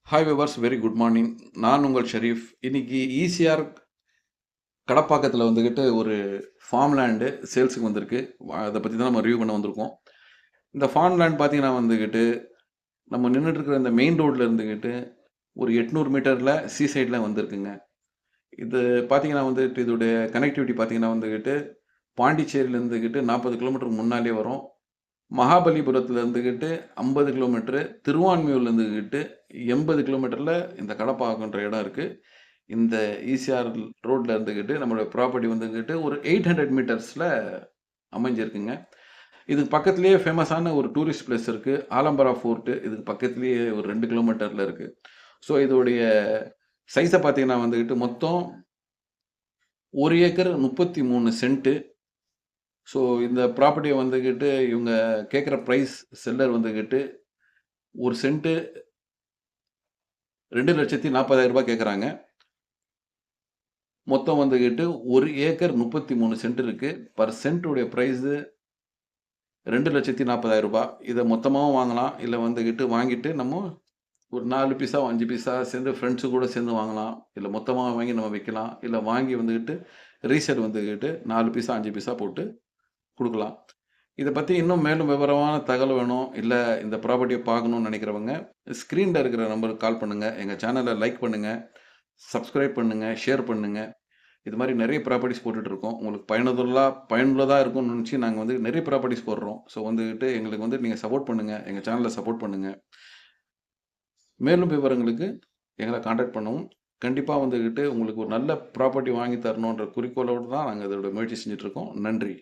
Hi viewers, very good morning. நான் உங்கள் ஷெரீஃப். இன்னைக்கு ஈசிஆர் கடப்பாக்கத்தில் வந்துக்கிட்டு ஒரு ஃபார்ம் லேண்டு சேல்ஸுக்கு வந்திருக்கு. அதை பற்றி தான் நம்ம ரிவ்யூ பண்ண வந்திருக்கோம். இந்த ஃபார்ம் லேண்ட் பார்த்தீங்கன்னா வந்துக்கிட்டு நம்ம நின்றுட்டு இருக்கிற இந்த மெயின் ரோட்டில் இருந்துக்கிட்டு ஒரு 800 மீட்டரில் சி சைடில் வந்திருக்குங்க. இது பார்த்தீங்கன்னா வந்துட்டு இதோடைய கனெக்டிவிட்டி பார்த்தீங்கன்னா வந்துக்கிட்டு பாண்டிச்சேரியில் இருந்துக்கிட்டு 40 கிலோமீட்டர் முன்னாலே வரும். மகாபலிபுரத்தில் இருந்துக்கிட்டு 50 கிலோமீட்டரு, திருவான்மியூர்ல இருந்துக்கிட்டு 80 கிலோமீட்டரில் இந்த கடப்பாக்கன்ற இடம் இருக்குது. இந்த ஈசிஆர் ரோட்ல இருந்துக்கிட்டு நம்மளுடைய ப்ராப்பர்ட்டி வந்துக்கிட்டு ஒரு 800 மீட்டர்ஸில் அமைஞ்சிருக்குங்க. இதுக்கு பக்கத்துலேயே ஃபேமஸான ஒரு டூரிஸ்ட் பிளேஸ் இருக்குது, ஆலம்பரா ஃபோர்ட்டு. இதுக்கு பக்கத்துலேயே ஒரு 2 கிலோமீட்டரில் இருக்குது. ஸோ இதோடைய சைஸை பார்த்தீங்கன்னா வந்துக்கிட்டு மொத்தம் 1 ஏக்கர் 33 சென்ட்டு. ஸோ இந்த ப்ராப்பர்ட்டியை வந்துக்கிட்டு இவங்க கேட்குற ப்ரைஸ், செல்லர் வந்துக்கிட்டு ஒரு சென்ட்டு ₹2,40,000 கேட்குறாங்க. மொத்தம் வந்துக்கிட்டு 1 ஏக்கர் 33 சென்ட் இருக்கு. பர் சென்ட்டுடைய ப்ரைஸு ₹2,40,000. இதை மொத்தமாகவும் வாங்கலாம், இல்லை வந்துக்கிட்டு வாங்கிட்டு நம்ம ஒரு 4 பீஸா 5 பீஸா சேர்ந்து ஃப்ரெண்ட்ஸு கூட சேர்ந்து வாங்கலாம், இல்லை மொத்தமாக வாங்கி நம்ம விற்கலாம், இல்லை வாங்கி வந்துக்கிட்டு ரீசேல் வந்துக்கிட்டு 4 பீஸா 5 பீஸா போட்டு கொடுக்கலாம். இதை பற்றி இன்னும் மேலும் விவரமான தகவல் வேணும், இல்லை இந்த ப்ராப்பர்ட்டியை பார்க்கணுன்னு நினைக்கிறவங்க ஸ்க்ரீனில் இருக்கிற நம்பருக்கு கால் பண்ணுங்கள். எங்கள் சேனலை லைக் பண்ணுங்கள், சப்ஸ்கிரைப் பண்ணுங்கள், ஷேர் பண்ணுங்கள். இது மாதிரி நிறைய ப்ராப்பர்ட்டிஸ் போட்டுட்ருக்கோம். உங்களுக்கு பயனுள்ளதாக இருக்கும்னு நினச்சி நாங்கள் வந்து நிறைய ப்ராப்பர்ட்டிஸ் போடுறோம். ஸோ வந்துக்கிட்டு எங்களுக்கு வந்து நீங்கள் சப்போர்ட் பண்ணுங்கள், எங்கள் சேனலை சப்போர்ட் பண்ணுங்கள். மேலும் விவரங்களுக்கு எங்களை காண்டாக்ட் பண்ணவும். கண்டிப்பாக வந்துக்கிட்டு உங்களுக்கு ஒரு நல்ல ப்ராப்பர்ட்டி வாங்கி தரணுன்ற குறிக்கோளோடு தான் நாங்கள் இதோட முயற்சி செஞ்சிட்ருக்கோம். நன்றி.